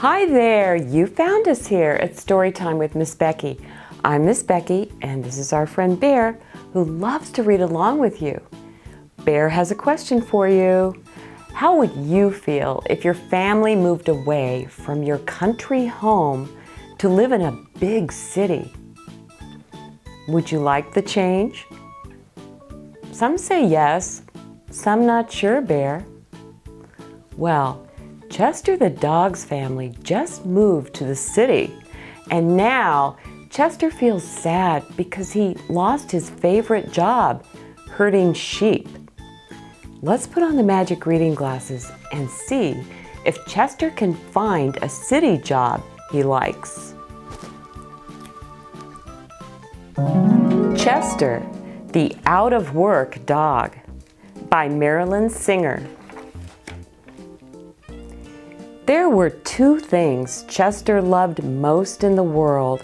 Hi there! You found us here at Storytime with Miss Becky. I'm Miss Becky, and this is our friend Bear, who loves to read along with you. Bear has a question for you. How would you feel if your family moved away from your country home to live in a big city? Would you like the change? Some say yes, some not sure, Bear. Well, Chester the dog's family just moved to the city, and now Chester feels sad because he lost his favorite job, herding sheep. Let's put on the magic reading glasses and see if Chester can find a city job he likes. Chester, the Out-of-Work Dog, by Marilyn Singer. There were two things Chester loved most in the world: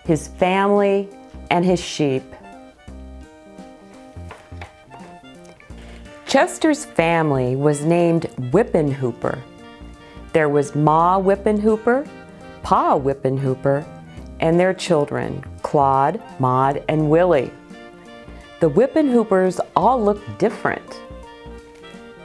his family and his sheep. Chester's family was named Whippenhooper. There was Ma Whippenhooper, Pa Whippenhooper, and their children, Claude, Maud, and Willie. The Whippenhoopers all looked different.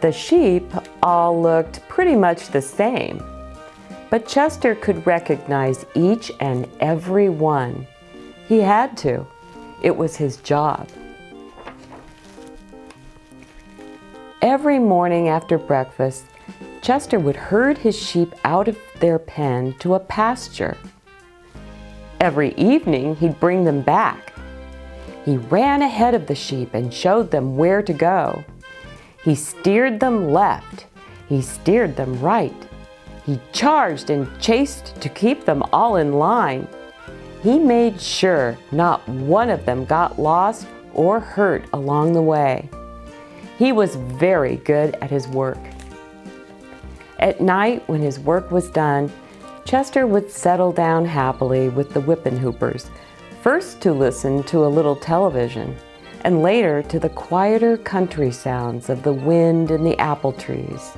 The sheep all looked pretty much the same, but Chester could recognize each and every one. He had to. It was his job. Every morning after breakfast, Chester would herd his sheep out of their pen to a pasture. Every evening, he'd bring them back. He ran ahead of the sheep and showed them where to go. He steered them left. He steered them right. He charged and chased to keep them all in line. He made sure not one of them got lost or hurt along the way. He was very good at his work. At night, when his work was done, Chester would settle down happily with the Whippenhoopers, first to listen to a little television, and later to the quieter country sounds of the wind in the apple trees,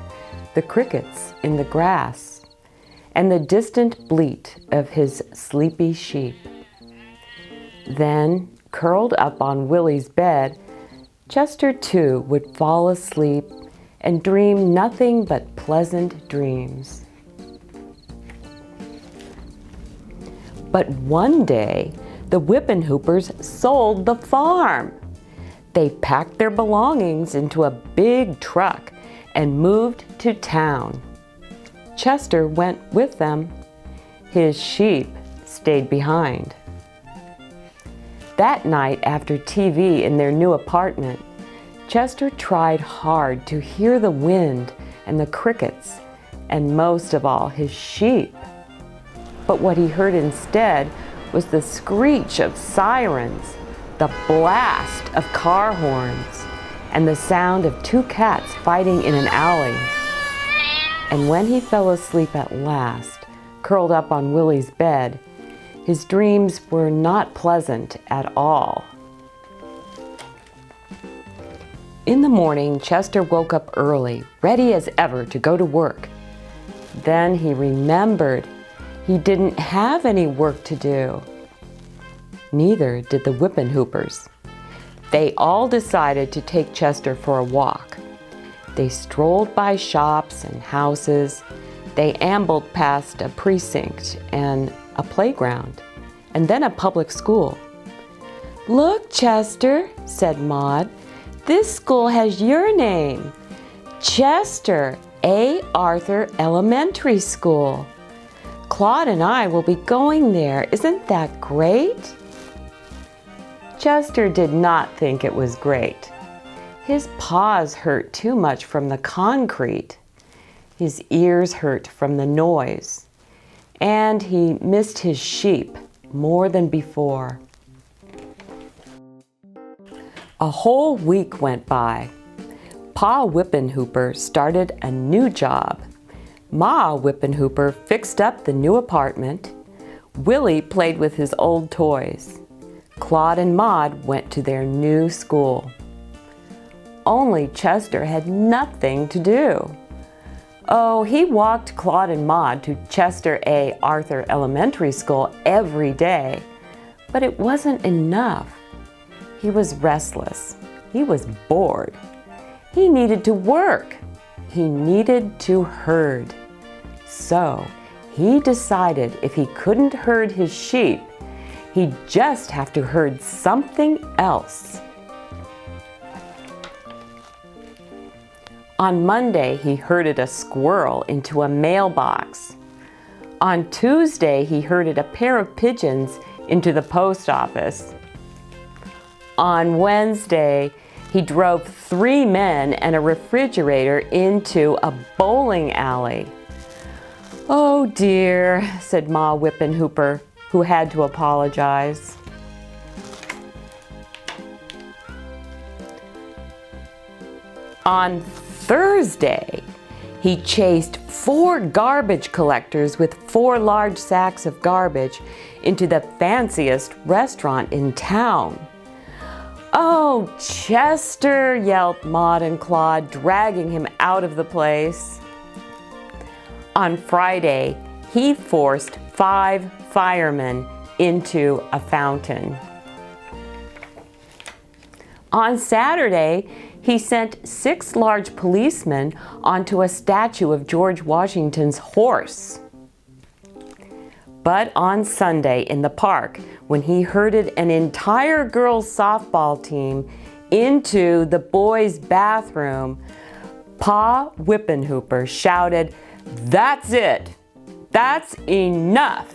the crickets in the grass, and the distant bleat of his sleepy sheep. Then, curled up on Willie's bed, Chester too would fall asleep and dream nothing but pleasant dreams. But one day, the Whippenhoopers sold the farm. They packed their belongings into a big truck and moved to town. Chester went with them. His sheep stayed behind. That night, after TV in their new apartment, Chester tried hard to hear the wind and the crickets, and most of all, his sheep. But what he heard instead was the screech of sirens, the blast of car horns, and the sound of two cats fighting in an alley. And when he fell asleep at last, curled up on Willie's bed, his dreams were not pleasant at all. In the morning, Chester woke up early, ready as ever to go to work. Then he remembered he didn't have any work to do. Neither did the Whippenhoopers. They all decided to take Chester for a walk. They strolled by shops and houses. They ambled past a precinct and a playground, and then a public school. "Look, Chester," said Maud, "this school has your name. Chester A. Arthur Elementary School. Claude and I will be going there. Isn't that great?" Chester did not think it was great. His paws hurt too much from the concrete. His ears hurt from the noise. And he missed his sheep more than before. A whole week went by. Pa Whippenhooper started a new job. Ma Whippenhooper fixed up the new apartment. Willie played with his old toys. Claude and Maud went to their new school. Only Chester had nothing to do. Oh, he walked Claude and Maude to Chester A. Arthur Elementary School every day, but it wasn't enough. He was restless. He was bored. He needed to work. He needed to herd. So he decided if he couldn't herd his sheep, he'd just have to herd something else. On Monday, he herded a squirrel into a mailbox. On Tuesday, he herded a pair of pigeons into the post office. On Wednesday, he drove 3 men and a refrigerator into a bowling alley. "Oh dear," said Ma Whippenhooper, who had to apologize. On Thursday, he chased 4 garbage collectors with 4 large sacks of garbage into the fanciest restaurant in town. "Oh, Chester," yelped Maude and Claude, dragging him out of the place. On Friday, he forced 5 firemen into a fountain. On Saturday, he sent 6 large policemen onto a statue of George Washington's horse. But on Sunday in the park, when he herded an entire girls' softball team into the boys' bathroom, Pa Whippenhooper shouted, "That's it! That's enough!"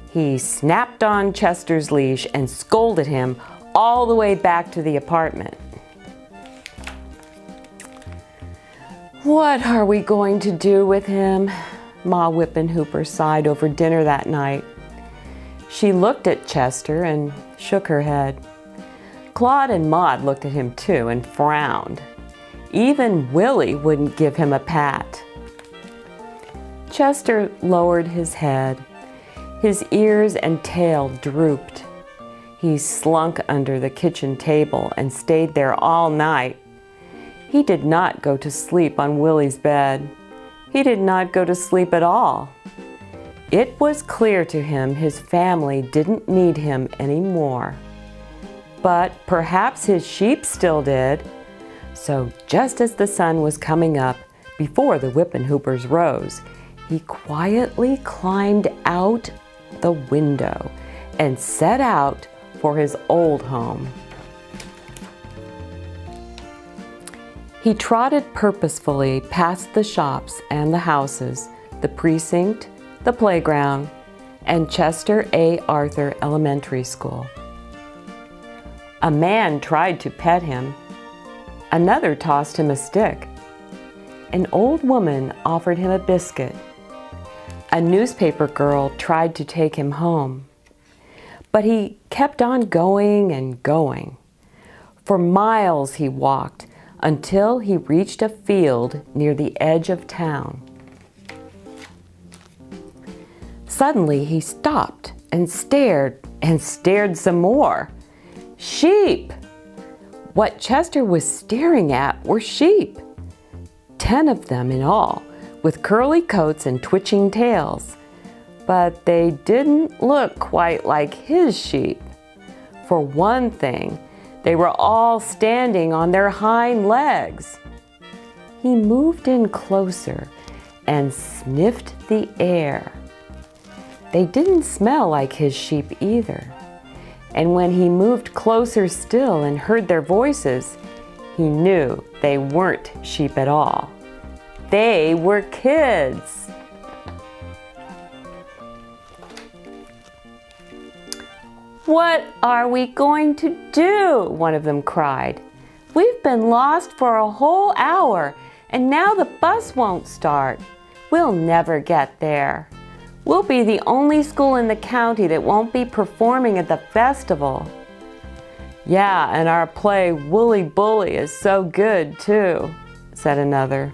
He snapped on Chester's leash and scolded him all the way back to the apartment. "What are we going to do with him?" Ma Whippenhooper sighed over dinner that night. She looked at Chester and shook her head. Claude and Maude looked at him too and frowned. Even Willie wouldn't give him a pat. Chester lowered his head. His ears and tail drooped. He slunk under the kitchen table and stayed there all night. He did not go to sleep on Willie's bed. He did not go to sleep at all. It was clear to him his family didn't need him anymore. But perhaps his sheep still did. So just as the sun was coming up, before the Whippenhoopers rose, he quietly climbed out the window and set out for his old home. He trotted purposefully past the shops and the houses, the precinct, the playground, and Chester A. Arthur Elementary School. A man tried to pet him. Another tossed him a stick. An old woman offered him a biscuit. A newspaper girl tried to take him home. But he kept on going and going. For miles he walked, until he reached a field near the edge of town. Suddenly he stopped and stared some more. Sheep! What Chester was staring at were sheep. 10 of them in all, with curly coats and twitching tails. But they didn't look quite like his sheep. For one thing, they were all standing on their hind legs. He moved in closer and sniffed the air. They didn't smell like his sheep either. And when he moved closer still and heard their voices, he knew they weren't sheep at all. They were kids. "What are we going to do?" one of them cried. "We've been lost for a whole hour, and now the bus won't start. We'll never get there. We'll be the only school in the county that won't be performing at the festival." "Yeah, and our play Wooly Bully is so good too," said another.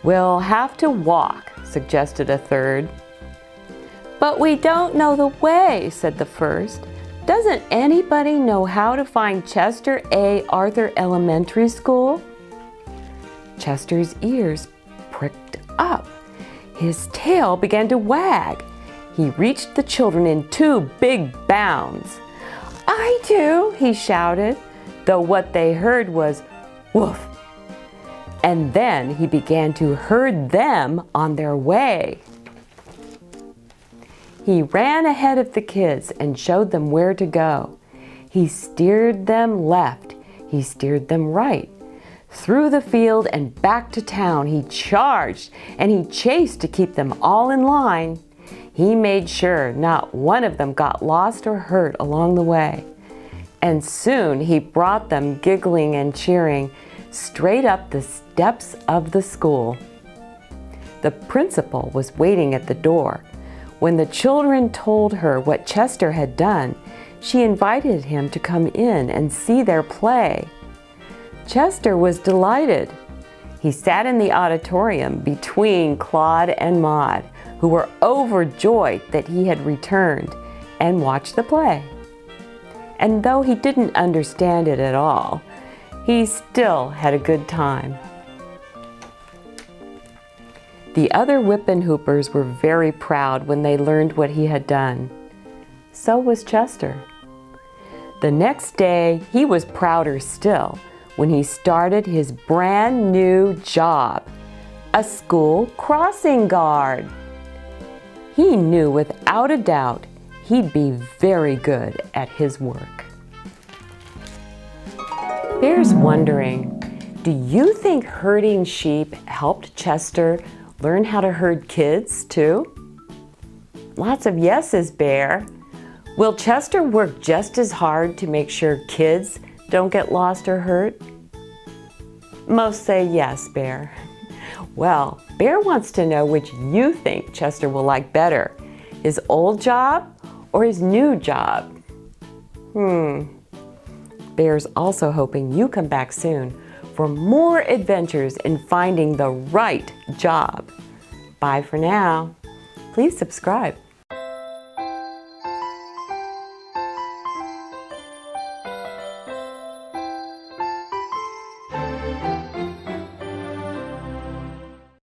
"We'll have to walk," suggested a third. "But we don't know the way," said the first. "Doesn't anybody know how to find Chester A. Arthur Elementary School?" Chester's ears pricked up. His tail began to wag. He reached the children in 2 big bounds. "I do," he shouted, though what they heard was woof. And then he began to herd them on their way. He ran ahead of the kids and showed them where to go. He steered them left. He steered them right. Through the field and back to town he charged, and he chased to keep them all in line. He made sure not one of them got lost or hurt along the way. And soon he brought them giggling and cheering straight up the steps of the school. The principal was waiting at the door. When the children told her what Chester had done, she invited him to come in and see their play. Chester was delighted. He sat in the auditorium between Claude and Maud, who were overjoyed that he had returned, and watched the play. And though he didn't understand it at all, he still had a good time. The other Whippin'-Hoopers were very proud when they learned what he had done. So was Chester. The next day, he was prouder still when he started his brand new job, a school crossing guard. He knew without a doubt he'd be very good at his work. Bear's wondering, do you think herding sheep helped Chester learn how to herd kids too? Lots of yeses, Bear. Will Chester work just as hard to make sure kids don't get lost or hurt? Most say yes, Bear. Well, Bear wants to know which you think Chester will like better, his old job or his new job? Bear's also hoping you come back soon for more adventures in finding the right job. Bye for now. Please subscribe.